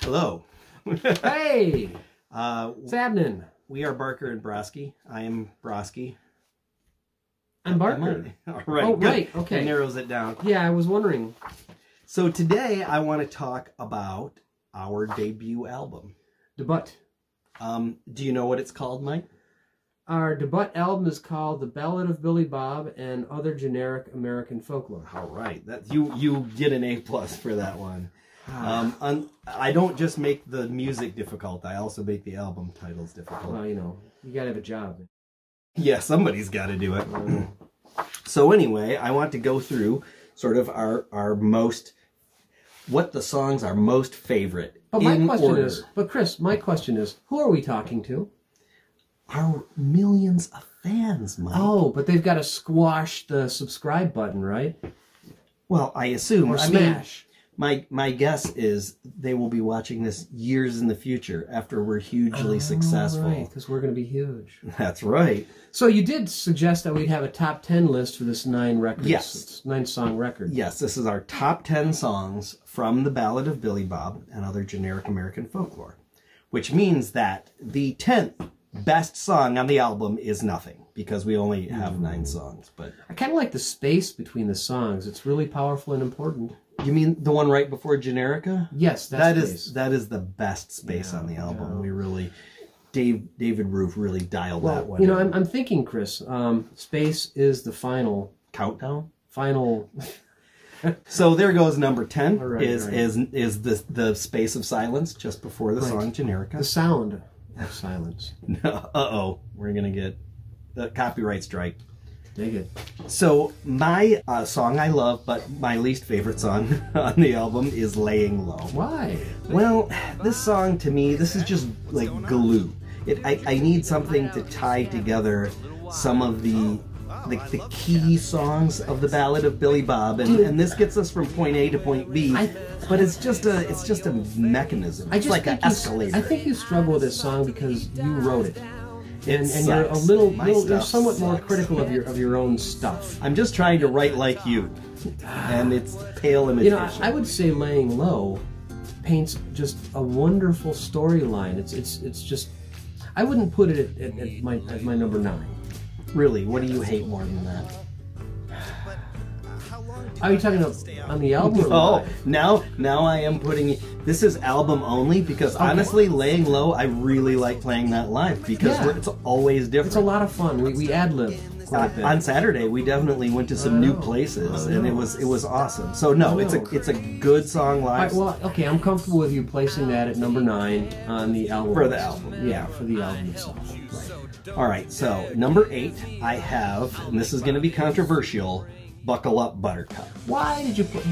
Hello. Hey! What's happening? We are Barker and Broski. I am Broski. I'm Barker. All right. Oh, good. right. Okay. That narrows it down. Yeah, I was wondering. So today I want to talk about our debut album. Debut. Do you know what it's called, Mike? Our debut album is called The Ballad of Billy Bob and Other Generic American Folklore. All right. That you get an A+ for that one. I don't just make the music difficult. I also make the album titles difficult. Well, you know, you gotta have a job. Yeah, somebody's got to do it. So anyway, I want to go through sort of our most, what the songs are most favorite. But my question is, Chris, my question is, who are we talking to? Our millions of fans, Mike. Oh, but they've got to squash the subscribe button, right? Well, I assume. Or smash. My guess is they will be watching this years in the future after we're hugely successful. Right, because we're going to be huge. That's right. So you did suggest that we'd have a top 10 list for this 9-song record. Yes, this is our top 10 songs from The Ballad of Billy Bob and Other Generic American Folklore, which means that the 10th best song on the album is nothing, because we only have 9 songs. But I kind of like the space between the songs. It's really powerful and important. You mean the one right before Generica? Yes, that is the best space on the album. Yeah. We really, David Roof really dialed that one. You know, I'm thinking, Chris, space is the final countdown. Final. So there goes number 10. Right, is the space of silence just before the song Generica. The sound of silence. Uh-oh, we're gonna get the copyright strike. Dig it. So my song I love, but my least favorite song on the album is Laying Low. Why? Well, this song to me, this is just like glue. I need something to tie together some of the key songs of the Ballad of Billy Bob, and this gets us from point A to point B. But it's just a mechanism. It's like an escalator. I think you struggle with this song because you wrote it. And you're you're somewhat more critical of your own stuff. I'm just trying to write like you, and it's pale imitation. You know, I would say Laying Low paints just a wonderful storyline. It's just, I wouldn't put it at my number 9. Really, what do you hate more than that? Are you talking about on the album? Oh, now I am putting. This is album only because honestly, Laying Low, I really like playing that live because it's always different. It's a lot of fun. We ad-lib quite a bit. On Saturday, we definitely went to some new places, and it was awesome. So no, it's a good song live. Well, okay, I'm comfortable with you placing that at number 9 on the album. For the album, yeah, for the album itself. Right. All right, so number 8, I have, and this is going to be controversial. Buckle Up, Buttercup. Why did you put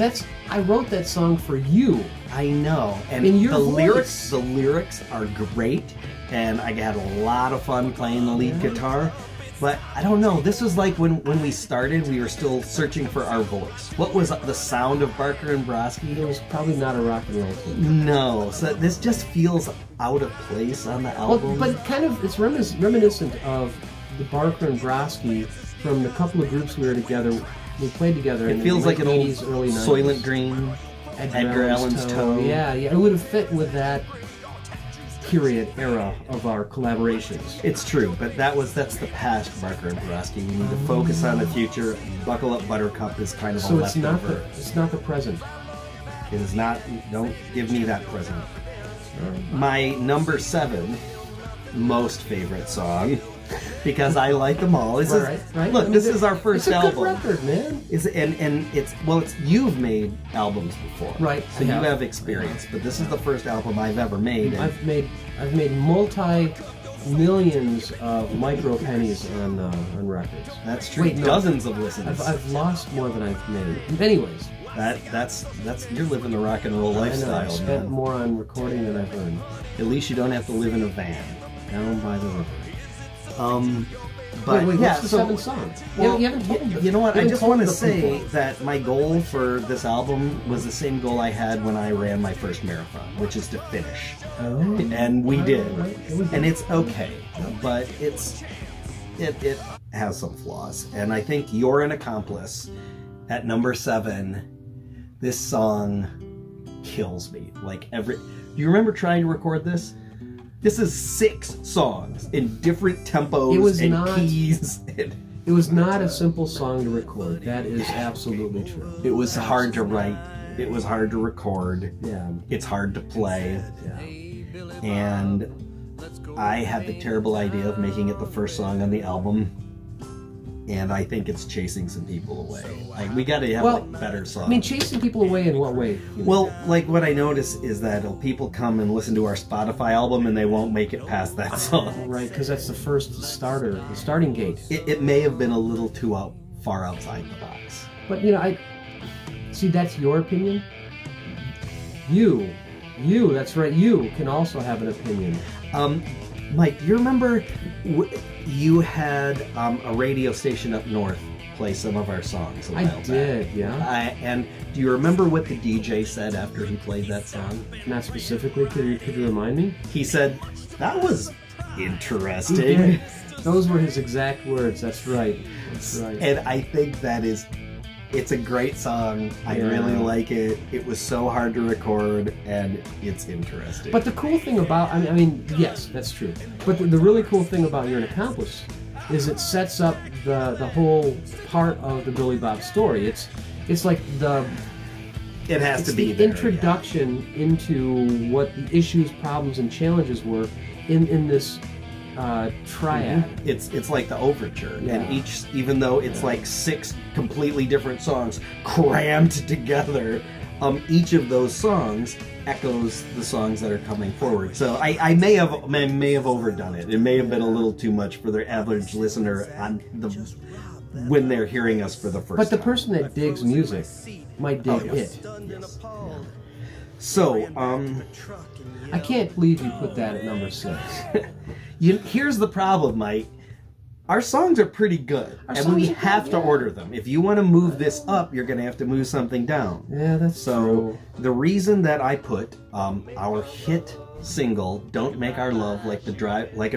I wrote that song for you. I know. And in your voice. The lyrics are great, and I had a lot of fun playing the lead guitar. But I don't know, this was like when we started, we were still searching for our voice. What was the sound of Barker and Broski? It was probably not a rock and roll team. No, so this just feels out of place on the album. Well, but it's reminiscent of the Barker and Broski from the couple of groups we were together. We played together. It feels like an old early 90s. Soylent Green, Edgar Allan's Toe. Yeah, it would have fit with that period era of our collaborations. It's true, but that's the past, Barker and Broski. We need to focus on the future. Buckle Up, Buttercup is kind of a leftover. It's not the present. It is not. Don't give me that present. My number 7 most favorite song. Because I like them all. Look, this is our first album. It's a good record, man. And you've made albums before, right? So you have experience, but this is the first album I've ever made. I've made multi-millions of micro pennies on records. That's true. Wait, dozens of listens. I've lost more than I've made. Anyways, that's you're living the rock and roll lifestyle. I know, I've spent more on recording than I've earned. At least you don't have to live in a van down by the river. But wait, yeah, what's the 7 songs? Well, you know what? I just want to say that my goal for this album was the same goal I had when I ran my first marathon, which is to finish. Oh, and we did. And it's okay, but it has some flaws. And I think You're an Accomplice at number 7. This song kills me. Like Do you remember trying to record this? This is 6 songs in different tempos and keys. It was not a simple song to record. That is absolutely true. It was hard to write. It was hard to record. Yeah. It's hard to play. Yeah. And I had the terrible idea of making it the first song on the album. And I think it's chasing some people away. Like, we got to have like better songs. I mean, chasing people away in what way? Well, like what I notice is that people come and listen to our Spotify album and they won't make it past that song. Right, because that's the first starter, the starting gate. It may have been a little too far outside the box. But I see, that's your opinion. You, that's right. You can also have an opinion. Mike, do you remember you had a radio station up north play some of our songs a while back? I did, yeah. And do you remember what the DJ said after he played that song? Not specifically. Could you remind me? He said, "That was interesting." He did. Those were his exact words. That's right. That's right. And I think it's a great song. I really like it. It was so hard to record, and it's interesting. But the cool thing about, I mean, yes, that's true. But the really cool thing about You're an Accomplice is it sets up the whole part of the Billy Bob story. It's like it has to be the introduction into what the issues, problems, and challenges were in this triad. It's like the overture, and even though it's like 6 completely different songs crammed together, each of those songs echoes the songs that are coming forward. So I may have overdone it. It may have been a little too much for the average listener when they're hearing us for the first time. But the person that digs music might dig it. Yes. So, I can't believe you put that at number 6. Here's the problem, Mike. Our songs are pretty good, and we have to order them. If you want to move this up, you're going to have to move something down. Yeah, that's true. The reason that I put our hit single "Don't Make Our Love Like a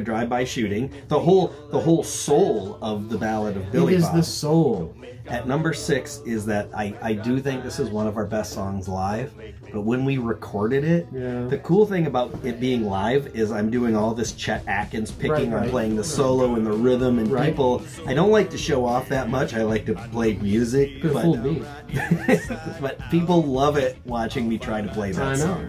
Drive-By Shooting," the whole soul of the Ballad of Billy Bob. It is the soul. At number 6 is that I do think this is one of our best songs live, but when we recorded it, the cool thing about it being live is I'm doing all this Chet Atkins picking, I'm playing the solo and the rhythm, and people, I don't like to show off that much, I like to play music, but people love it watching me try to play that song.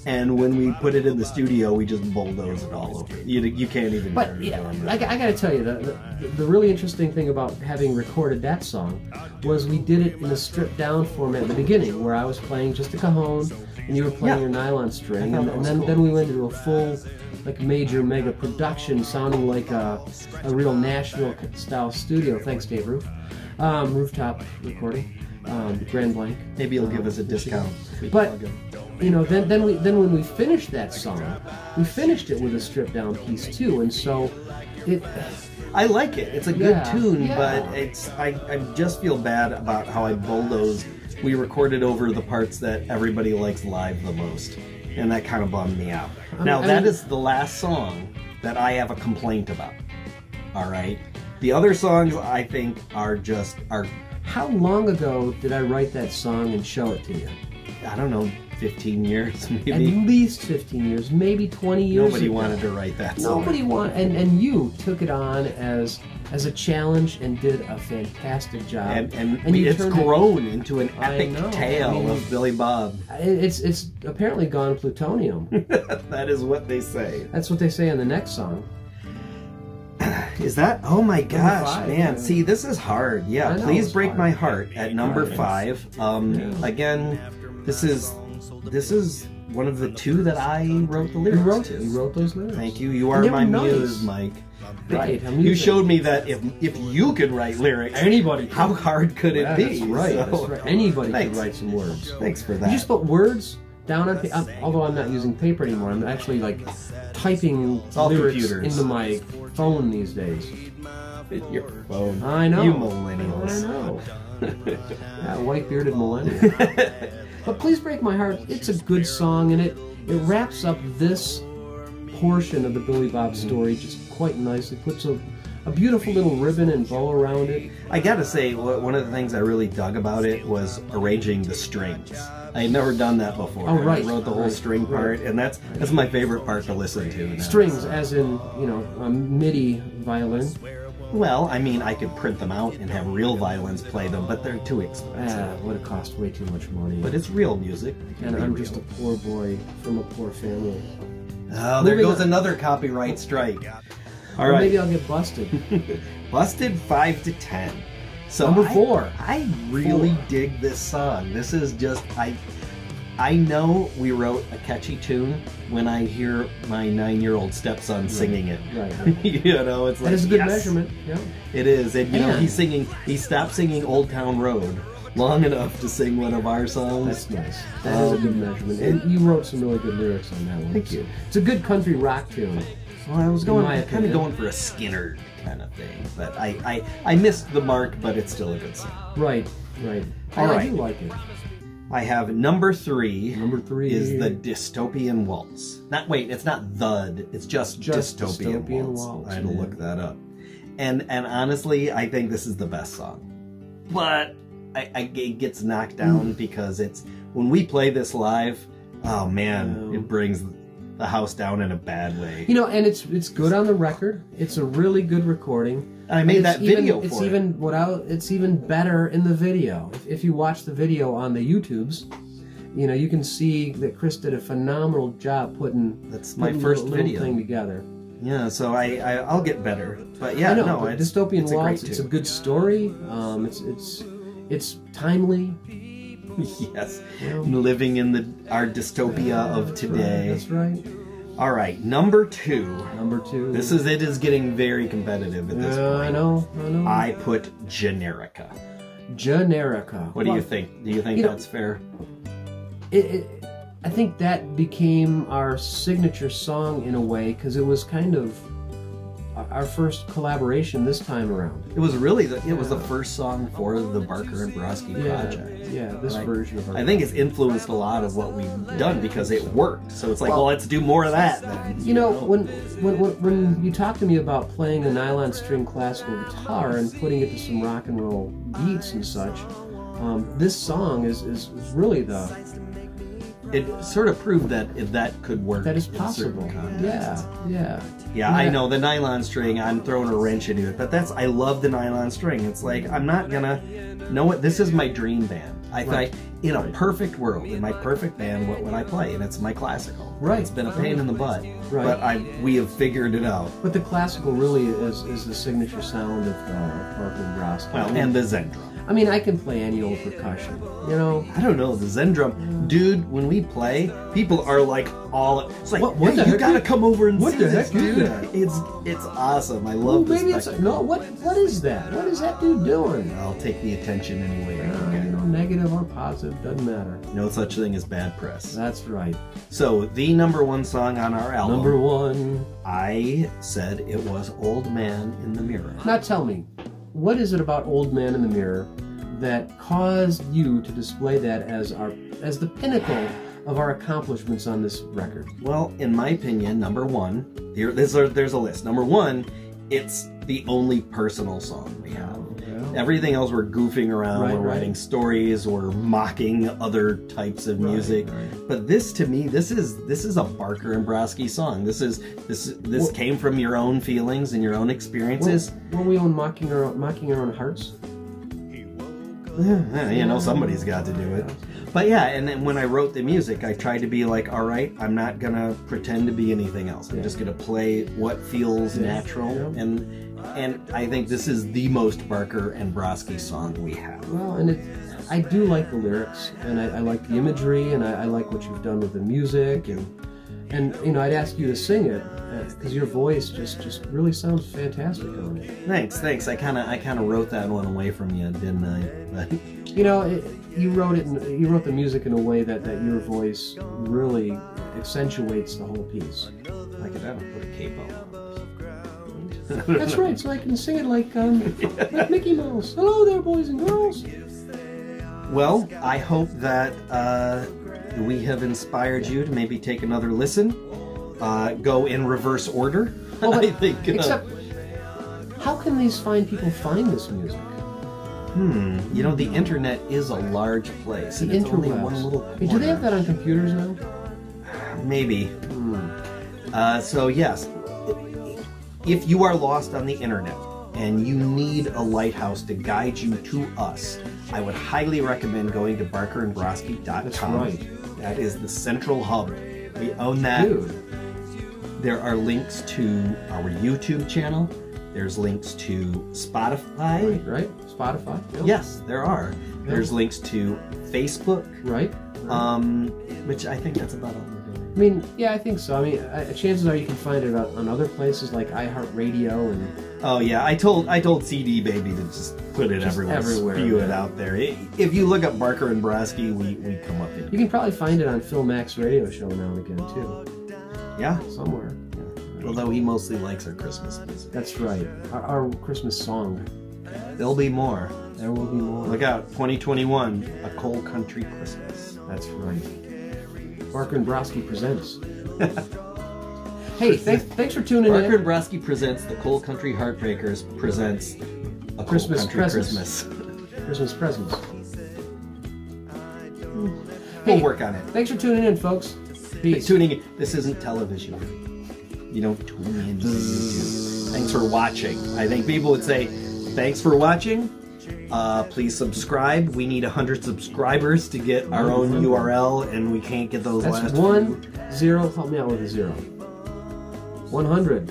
And when we put it in the studio, we just bulldoze it all over. You can't even. But I got to tell you, the really interesting thing about having recorded that song was we did it in a stripped down format at the beginning, where I was playing just a cajon and you were playing your nylon string, and then we went into a full, like, major mega production, sounding like a real Nashville style studio. Thanks, Dave Roof. Rooftop recording. Grand Blanc. Maybe you'll give us a discount. But then when we finished that song, we finished it with a stripped down piece too, and so I like it. It's a good tune, but I just feel bad about how I bulldozed. We recorded over the parts that everybody likes live the most, and that kind of bummed me out. That is the last song that I have a complaint about. All right, the other songs I think are. How long ago did I write that song and show it to you? I don't know, 15 years maybe? At least 15 years, maybe 20 years Nobody ago. wanted to write that song. Nobody wanted, and you took it on as a challenge and did a fantastic job. And it's grown into an epic tale of Billy Bob. It's apparently gone plutonium. That is what they say. That's what they say in the next song. Is that? Oh my gosh, man. See, this is hard. Yeah, Please Break My Heart at number 5. Again, this is one of the 2 that I wrote the lyrics to. You wrote those lyrics. Thank you. You are my muse, Mike. Right. You showed me that if you could write lyrics, anybody, how hard could it be? That's right. That's right. Anybody could write some words. Thanks for that. You just put words down on paper. Although I'm not using paper anymore, I'm actually like typing lyrics into my phone these days. Your phone. I know. You millennials. I know. Yeah, white-bearded millennial. But Please Break My Heart, it's a good song, and it wraps up this portion of the Billy Bob story just quite nicely. Puts a beautiful little ribbon and bow around it. I gotta say, one of the things I really dug about it was arranging the strings. I had never done that before. Oh, right. I wrote the whole string part, and that's my favorite part to listen to. Now. Strings, as in, you know, a MIDI violin. Well, I mean, I could print them out and have real violins play them, but they're too expensive. Would have cost way too much money. But it's real music. And I'm just a poor boy from a poor family. Oh, there goes another copyright strike. All right. Maybe I'll get busted. Busted 5 to 10. So Number 4. I really dig this song. This is just I know we wrote a catchy tune when I hear my 9-year-old stepson singing it. Right. You know, it's like, that is a good measurement. Yeah. It is. And you know, he stopped singing Old Town Road long enough to sing one of our songs. That's nice. That is a good measurement. And you wrote some really good lyrics on that one. Thank you. It's a good country rock tune. Well, I was kind of going for a Skinner kind of thing, but I missed the mark, but it's still a good song. Right. All right. I do like it. I have number 3. Number 3 is the Dystopian Waltz. It's not Thud. It's just Dystopian Waltz. I had to look that up. And honestly, I think this is the best song. But it gets knocked down because it's when we play this live. Oh man, it brings the house down in a bad way. You know, and it's good on the record. It's a really good recording. And I made that video for it. It's even better in the video. If you watch the video on the YouTubes, you know, you can see that Chris did a phenomenal job putting my first little thing together. Yeah, so I'll get better. But yeah, Dystopian Waltz. It's a good story. It's timely. Yes, living in our dystopia of today. That's right. All right, number 2. Number 2. It is getting very competitive at this point. I know. I put Generica. Generica. What do you think? Do you think that's fair? I think that became our signature song in a way because it was kind of our first collaboration this time around. It was really was the first song for the Barker and Broski project. Yeah, this version of it. I think it's influenced a lot of what we've done because it worked. So it's like, well, let's do more of that then. You know, when you talk to me about playing a nylon string classical guitar and putting it to some rock and roll beats and such, this song is really it sort of proved that if that could work. That is possible. Yeah, I know the nylon string. I'm throwing a wrench into it, but I love the nylon string. It's like I'm not gonna know what this is my dream band. I thought in a perfect world, in my perfect band, what would I play? And it's my classical. Right. It's been a pain in the butt, but we have figured it out. But the classical really is the signature sound of Barker and Broski. Well, and the Zen drum. I mean, I can play any old percussion, you know. I don't know, the Zen drum, dude. When we play, people are like it's like, what you gotta come over and see this, dude. It's awesome. I love this. What is that? What is that dude doing? I'll take the attention anyway. You know, negative or positive doesn't matter. No such thing as bad press. That's right. So the number 1 song on our album. Number 1. I said it was "Old Man in the Mirror." Now tell me, what is it about "Old Man in the Mirror" that caused you to display that as the pinnacle of our accomplishments on this record? Well, in my opinion, number 1, there's a list. Number 1, it's the only personal song we have. Everything else we're goofing around, we're writing stories, we're mocking other types of music. But this, to me, this is a Barker and Broski song. This came from your own feelings and your own experiences. Weren't we on mocking our own hearts? Yeah, you know, somebody's got to do it. But yeah, and then when I wrote the music, I tried to be like, all right, I'm not gonna pretend to be anything else. I'm just gonna play what feels natural, and I think this is the most Barker and Broski song we have. Well, and I do like the lyrics, and I like the imagery, and I like what you've done with the music, and you know, I'd ask you to sing it because your voice just really sounds fantastic on it. Thanks. I kind of wrote that one away from you, didn't I? But you know, you wrote the music in a way that your voice really accentuates the whole piece. I could have put a cape on. That's right. So I can sing it like Mickey Mouse. Hello there, boys and girls. Well, I hope that we have inspired you to maybe take another listen. Go in reverse order. Well, I think. Except, how can these fine people find this music? You know, the internet is a large place. And it's only one little corner. Hey, do they have that on computers now? Maybe. So yes, if you are lost on the internet and you need a lighthouse to guide you to us, I would highly recommend going to barkerandbroski.com. That's right. That is the central hub. We own that. Dude. There are links to our YouTube channel. There's links to Spotify. Right? Spotify? Yeah. Yes, there are. Yeah. There's links to Facebook. Right? Which I think that's about all we're doing. I mean, yeah, I think so. I mean, chances are you can find it on other places like iHeartRadio and... Oh yeah, I told CD Baby to just put it everywhere, spew it out there. If you look up Barker and Broski, we come up in. You can probably find it on Phil Mack's radio show now and again too. Yeah, somewhere. Yeah. Although he mostly likes our Christmas music. That's right. Our Christmas song. There'll be more. There will be more. Look out, 2021, A Cold Country Christmas. That's right. Barker and Broski presents. Hey, thanks for tuning in. Barker and Broski presents The Cold Country Heartbreakers presents A Christmas Cold Country presents. Christmas presents. We'll work on it. Thanks for tuning in, folks. Peace. Tuning in. This isn't television. You don't tune in to YouTube. Thanks for watching. I think people would say, thanks for watching. Please subscribe. We need 100 subscribers to get our own URL, and we can't get those last. That's 10. Help me out with a 0. 100.